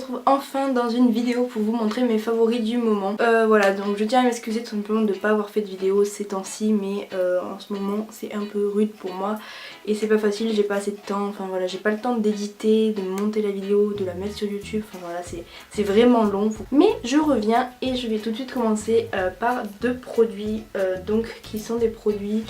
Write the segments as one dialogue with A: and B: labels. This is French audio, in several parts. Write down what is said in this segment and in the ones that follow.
A: retrouve enfin dans une vidéo pour vous montrer mes favoris du moment. Voilà, donc je tiens à m'excuser tout simplement de ne pas avoir fait de vidéo ces temps-ci, mais en ce moment c'est un peu rude pour moi et c'est pas facile, j'ai pas assez de temps, enfin voilà, j'ai pas le temps d'éditer, de monter la vidéo, de la mettre sur YouTube, enfin voilà, c'est vraiment long. Mais je reviens et je vais tout de suite commencer par deux produits, donc qui sont des produits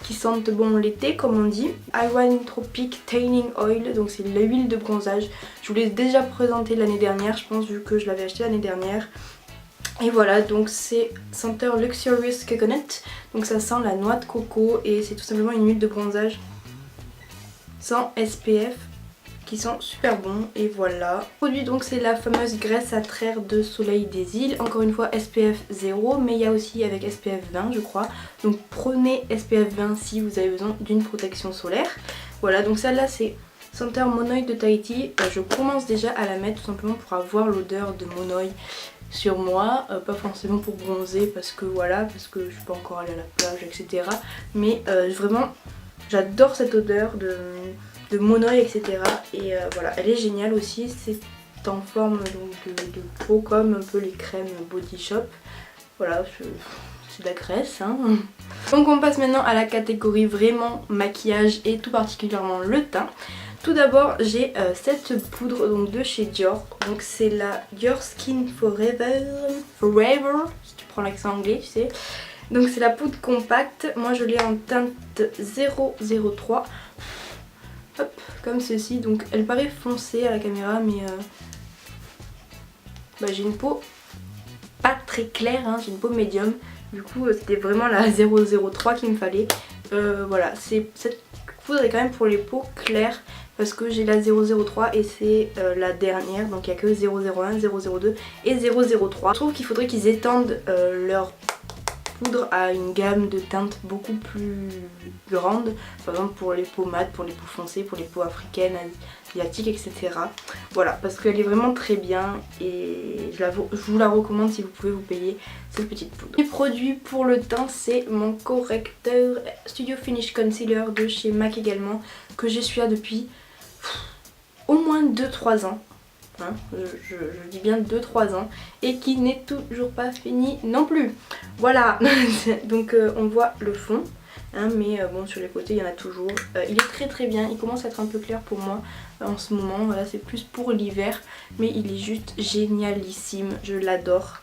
A: qui sentent bon l'été comme on dit. Iwan Tropic Tanning Oil, donc c'est l'huile de bronzage. Je vous l'ai déjà présenté l'année dernière je pense, vu que je l'avais acheté l'année dernière. Et voilà, donc c'est senteur Luxurious Coconut, donc ça sent la noix de coco et c'est tout simplement une huile de bronzage sans SPF qui sent super bon. Et voilà, le produit donc c'est la fameuse graisse à traire de Soleil des Îles, encore une fois SPF 0, mais il y a aussi avec SPF 20 je crois, donc prenez SPF 20 si vous avez besoin d'une protection solaire. Voilà, donc celle-là c'est senteur Monoï de Tahiti. Je commence déjà à la mettre tout simplement pour avoir l'odeur de Monoï sur moi, pas forcément pour bronzer parce que voilà, parce que je suis pas encore allée à la plage etc, mais vraiment j'adore cette odeur de Monoï etc, et voilà, elle est géniale aussi, c'est en forme donc, de peau comme un peu les crèmes Body Shop, voilà, c'est de la graisse hein. Donc on passe maintenant à la catégorie vraiment maquillage et tout particulièrement le teint. Tout d'abord j'ai cette poudre donc de chez Dior, donc c'est la Your Skin Forever, si tu prends l'accent anglais tu sais. Donc c'est la poudre compacte, moi je l'ai en teinte 003, hop, comme ceci, donc elle paraît foncée à la caméra mais j'ai une peau pas très claire, hein, j'ai une peau médium, du coup c'était vraiment la 003 qu'il me fallait. Voilà, cette poudre est quand même pour les peaux claires parce que j'ai la 003 et c'est la dernière, donc il n'y a que 001, 002 et 003. Je trouve qu'il faudrait qu'ils étendent leur poudre à une gamme de teintes beaucoup plus grande, par exemple pour les peaux mates, pour les peaux foncées, pour les peaux africaines, asiatiques etc. Voilà, parce qu'elle est vraiment très bien et je vous la recommande si vous pouvez vous payer cette petite poudre. Le produit pour le teint c'est mon correcteur Studio Finish Concealer de chez MAC également, que j'essuie depuis au moins 2-3 ans. Hein, je dis bien 2-3 ans et qui n'est toujours pas fini non plus. Voilà, donc on voit le fond hein, mais bon sur les côtés il y en a toujours. Il est très bien, il commence à être un peu clair pour moi en ce moment, voilà, c'est plus pour l'hiver mais il est juste génialissime, je l'adore.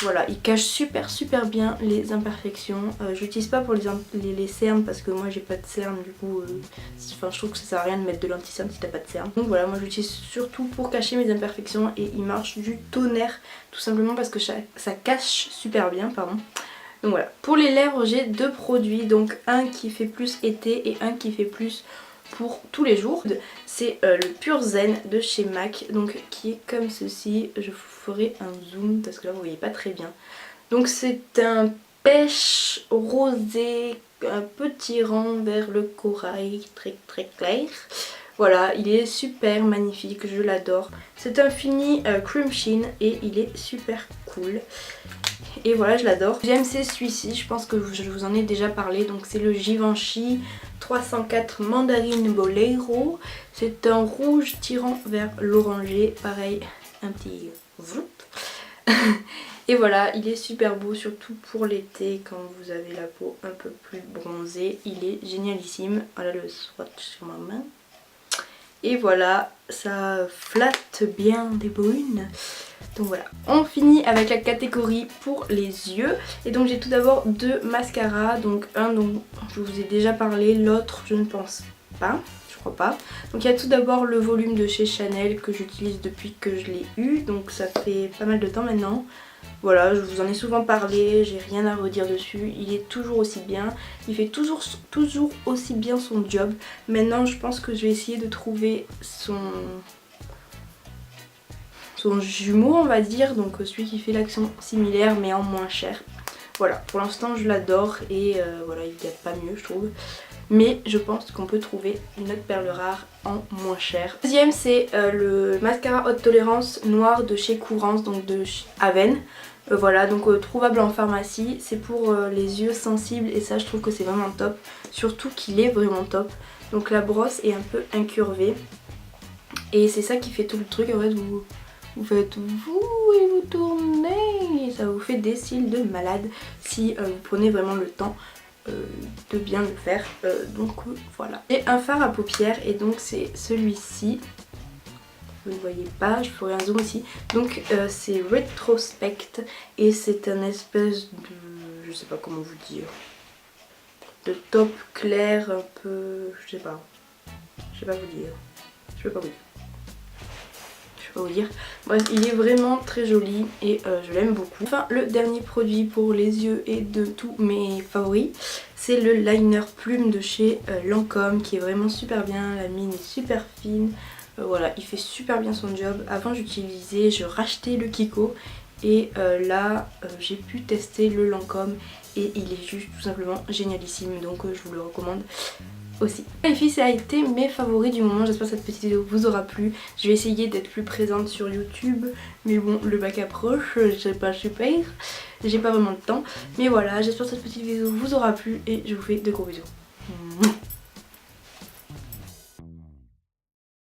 A: Voilà, il cache super bien les imperfections. Je l'utilise pas pour les cernes parce que moi j'ai pas de cernes, du coup je trouve que ça sert à rien de mettre de l'anti-cerne si t'as pas de cernes. Donc voilà, moi je l'utilise surtout pour cacher mes imperfections et il marche du tonnerre tout simplement parce que ça cache super bien, pardon. Donc voilà, pour les lèvres j'ai deux produits, donc un qui fait plus été et un qui fait plus pour tous les jours. C'est le Pur Zen de chez MAC, donc qui est comme ceci. Je vous ferai un zoom parce que là vous voyez pas très bien. Donc c'est un pêche rosé, un petit rang vers le corail très clair. Voilà, il est super magnifique, je l'adore. C'est un fini cream sheen et il est super cool. Et voilà, je l'adore. Deuxième c'est celui-ci, je pense que je vous en ai déjà parlé, donc c'est le Givenchy 304 Mandarine Bolero. C'est un rouge tirant vers l'orangé, pareil, un petit vroup. Et voilà, il est super beau, surtout pour l'été quand vous avez la peau un peu plus bronzée. Il est génialissime. Voilà le swatch sur ma main. Et voilà, ça flatte bien des brunes. Donc voilà, on finit avec la catégorie pour les yeux. Et donc j'ai tout d'abord deux mascaras. Donc un dont je vous ai déjà parlé, l'autre je ne pense pas, je crois pas. Donc il y a tout d'abord le volume de chez Chanel que j'utilise depuis que je l'ai eu. Donc ça fait pas mal de temps maintenant. Voilà, je vous en ai souvent parlé, j'ai rien à redire dessus, il est toujours aussi bien, il fait toujours aussi bien son job. Maintenant je pense que je vais essayer de trouver son jumeau on va dire, donc celui qui fait l'action similaire mais en moins cher. Voilà, pour l'instant je l'adore et voilà, il n'y a pas mieux je trouve. Mais je pense qu'on peut trouver une autre perle rare en moins cher. Deuxième c'est le mascara haute tolérance noir de chez Courance, donc de Aven. Voilà, donc trouvable en pharmacie, c'est pour les yeux sensibles et ça je trouve que c'est vraiment top, surtout qu'il est vraiment top. Donc la brosse est un peu incurvée Et c'est ça qui fait tout le truc, en fait, vous faites vous et vous tournez, et ça vous fait des cils de malade si vous prenez vraiment le temps de bien le faire. Donc voilà. J'ai un fard à paupières et donc c'est celui-ci. Vous ne voyez pas, je ferai un zoom aussi. Donc c'est Retrospect et c'est un espèce de, je sais pas comment vous dire, de taupe clair un peu, je sais pas vous dire. Je peux pas vous dire. Vous dire. Bref, il est vraiment très joli et je l'aime beaucoup. Enfin, le dernier produit pour les yeux et de tous mes favoris, c'est le liner plume de chez Lancôme qui est vraiment super bien. La mine est super fine. Voilà, il fait super bien son job. Avant j'utilisais, je rachetais le Kiko et là j'ai pu tester le Lancôme et il est juste tout simplement génialissime, donc je vous le recommande aussi. Les filles, ça a été mes favoris du moment. J'espère que cette petite vidéo vous aura plu. Je vais essayer d'être plus présente sur YouTube, mais bon, le bac approche, c'est pas super, j'ai pas vraiment le temps. Mais voilà, j'espère que cette petite vidéo vous aura plu et je vous fais de gros bisous.